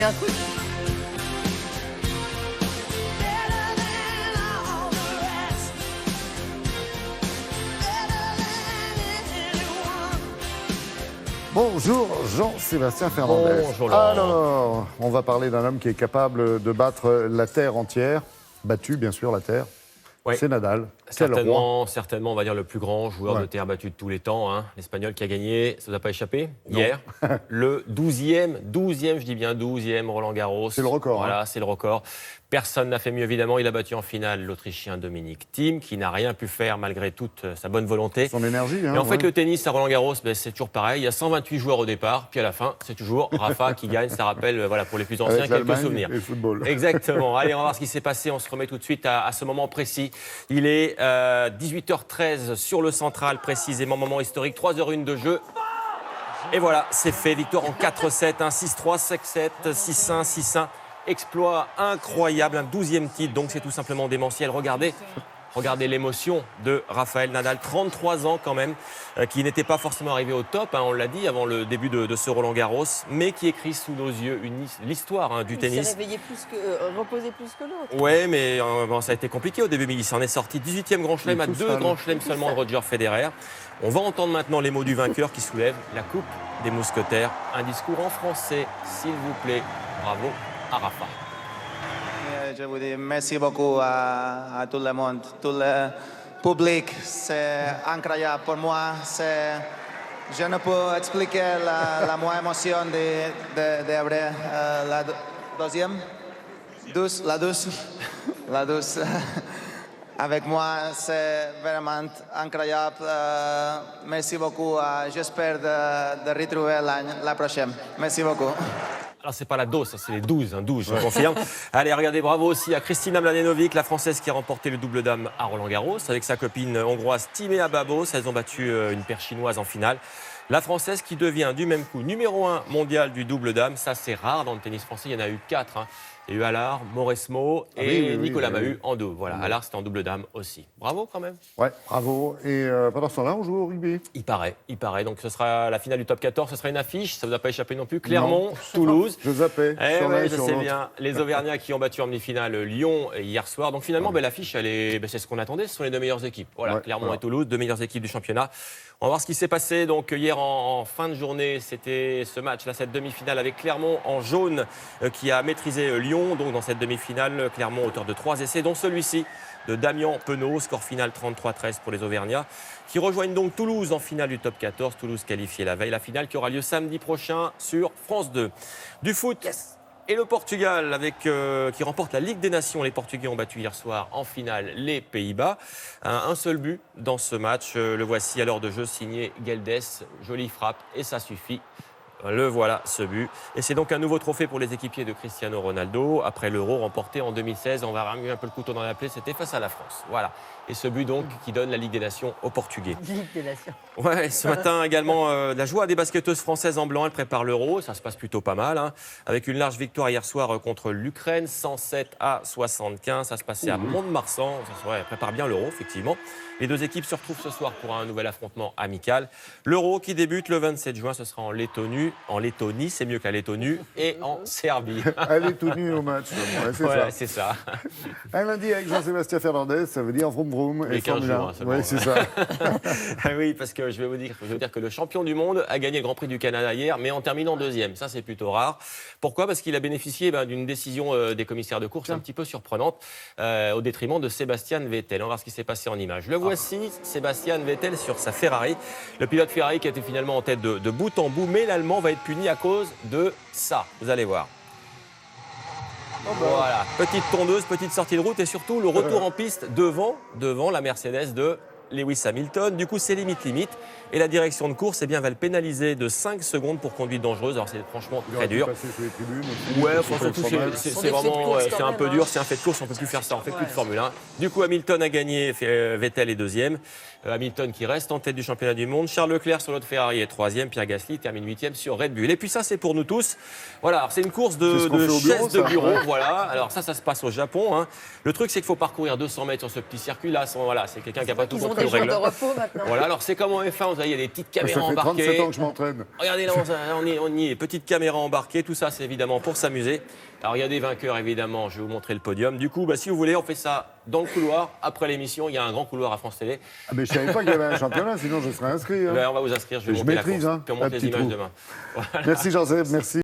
Un truc. Bonjour Jean-Sébastien Fernandez. Bonjour Laurent. Alors, on va parler d'un homme qui est capable de battre la Terre entière. Battu, bien sûr, la Terre. Oui. C'est Nadal. Quel roi. Certainement, on va dire le plus grand joueur de terre battu de tous les temps. Hein. L'Espagnol qui a gagné, ça ne vous a pas échappé hier. Le 12e, je dis bien 12e Roland Garros. C'est le record. Voilà, c'est le record. Personne n'a fait mieux, évidemment. Il a battu en finale l'Autrichien Dominic Thiem, qui n'a rien pu faire malgré toute sa bonne volonté. Son énergie. Hein, et en fait, le tennis à Roland Garros, c'est toujours pareil. Il y a 128 joueurs au départ, puis à la fin, c'est toujours Rafa qui gagne. Ça rappelle, voilà, pour les plus anciens, quelques souvenirs. Et le football. Exactement. Allez, on va voir ce qui s'est passé. On se remet tout de suite à ce moment précis. Il est 18h13 sur le central, précisément, moment historique, 3h01 de jeu. Et voilà, c'est fait. Victoire en 4-7, 6-3, 5-7, 6-1, 6-1. Exploit incroyable, un 12e titre, donc c'est tout simplement démentiel. Regardez l'émotion de Rafael Nadal, 33 ans quand même, qui n'était pas forcément arrivé au top, hein, on l'a dit, avant le début de ce Roland Garros, mais qui écrit sous nos yeux l'histoire du tennis. Il s'est réveillé reposé plus que l'autre. Oui, mais ça a été compliqué au début, mais il s'en est sorti 18e Grand Chelem à 2 grands chelems seulement de Roger Federer. On va entendre maintenant les mots du vainqueur qui soulève la Coupe des Mousquetaires. Un discours en français, s'il vous plaît. Bravo à Rafa. Je vous dis merci beaucoup à tout le monde, tout le public. C'est incroyable pour moi. Je ne peux expliquer la moins émotion d'après la deuxième. La douce. Avec moi, c'est vraiment incroyable. Merci beaucoup. J'espère de retrouver la prochaine. Merci beaucoup. Alors, c'est pas la dose, c'est les 12, 12, je confirme. Allez, regardez, bravo aussi à Kristina Mladenovic, la Française qui a remporté le double dame à Roland-Garros, avec sa copine hongroise Timea Babos. Elles ont battu une paire chinoise en finale. La Française qui devient du même coup numéro 1 mondial du double dame. Ça, c'est rare dans le tennis français, il y en a eu 4. Hein. Il y a eu Allard, Mauresmo et Nicolas Mahut en deux. Voilà, Allard, c'était en double dame aussi. Bravo quand même. Ouais, bravo. Et pendant ce temps-là, on joue au rugby. Il paraît. Donc ce sera la finale du top 14, ce sera une affiche, ça ne vous a pas échappé non plus. Clermont, Toulouse. Je zappais. Je sais bien. Les Auvergnats qui ont battu en demi-finale Lyon hier soir. Donc finalement, l'affiche, c'est ce qu'on attendait. Ce sont les deux meilleures équipes. Voilà, Clermont et Toulouse, deux meilleures équipes du championnat. On va voir ce qui s'est passé. Donc hier en fin de journée, c'était ce match, cette demi-finale avec Clermont en jaune qui a maîtrisé Lyon. Donc dans cette demi-finale, Clermont auteur de 3 essais, dont celui-ci de Damien Penaud, score final 33-13 pour les Auvergnats, qui rejoignent donc Toulouse en finale du top 14. Toulouse qualifiée la veille. La finale qui aura lieu samedi prochain sur France 2. Du foot. Yes. Et le Portugal qui remporte la Ligue des Nations. Les Portugais ont battu hier soir en finale les Pays-Bas. Un seul but dans ce match. Le voici à l'heure de jeu signé Gueldès. Jolie frappe et ça suffit. Le voilà, ce but. Et c'est donc un nouveau trophée pour les équipiers de Cristiano Ronaldo. Après l'Euro remporté en 2016, on va ramener un peu le couteau dans la plaie, c'était face à la France. Voilà. Et ce but donc qui donne la Ligue des Nations aux Portugais. Ligue des Nations. Ouais, ce matin également, la joie des basketteuses françaises en blanc. Elles préparent l'Euro, ça se passe plutôt pas mal. Hein, avec une large victoire hier soir contre l'Ukraine, 107-75. Ça se passait à Mont-de-Marsan. Elles préparent bien l'Euro, effectivement. Les deux équipes se retrouvent ce soir pour un nouvel affrontement amical. L'Euro qui débute le 27 juin, ce sera en Lettonie, c'est mieux qu'à Lettonie, et en Serbie. Elle est tout nue au match. C'est ça. Un lundi avec Jean-Sébastien Fernandez, ça veut dire vroom vroom et 15 Formule 1. jours, Oui, c'est ça. Oui, parce que je vais vous dire que le champion du monde a gagné le Grand Prix du Canada hier, mais en terminant deuxième. Ça, c'est plutôt rare. Pourquoi ? Parce qu'il a bénéficié d'une décision des commissaires de course un petit peu surprenante, au détriment de Sébastien Vettel. On va voir ce qui s'est passé en images. Le voici, Sébastien Vettel sur sa Ferrari. Le pilote Ferrari qui a été finalement en tête de bout en bout, mais l'Allemand va être puni à cause de ça. Vous allez voir. Voilà, petite tondeuse, petite sortie de route et surtout le retour en piste devant la Mercedes de Lewis Hamilton. Du coup, c'est limite. Et la direction de course va le pénaliser de 5 secondes pour conduite dangereuse. Alors, c'est franchement très dur. Ouais, surtout, c'est vraiment c'est un peu dur. C'est un fait de course, on ne peut plus faire ça. On ne fait plus de Formule 1. Du coup, Hamilton a gagné, Vettel est deuxième. Hamilton qui reste en tête du championnat du monde. Charles Leclerc sur l'autre Ferrari est troisième. Pierre Gasly termine 8e sur Red Bull. Et puis ça, c'est pour nous tous. Voilà, c'est une course de chaises de bureau. Voilà. Alors ça se passe au Japon. Hein. Le truc, c'est qu'il faut parcourir 200 mètres sur ce petit circuit-là. Voilà, c'est quelqu'un qui n'a pas tout compris. des jours de règlement. repos maintenant. Voilà, alors c'est comme en F1, vous voyez, il y a des petites Ça caméras fait 37 embarquées. ans que je m'entraîne. Regardez là, on y est, petites caméras embarquées, tout ça c'est évidemment pour s'amuser. Alors il y a des vainqueurs évidemment, je vais vous montrer le podium. Du coup, si vous voulez, on fait ça dans le couloir. Après l'émission, il y a un grand couloir à France Télé. Ah, mais je ne savais pas qu'il y avait un championnat, sinon je serais inscrit. Hein. On va vous inscrire, je vais Je monter la maîtrise, course. hein, Puis on la monte les petite images roue. demain. Merci Jean-Seb, merci.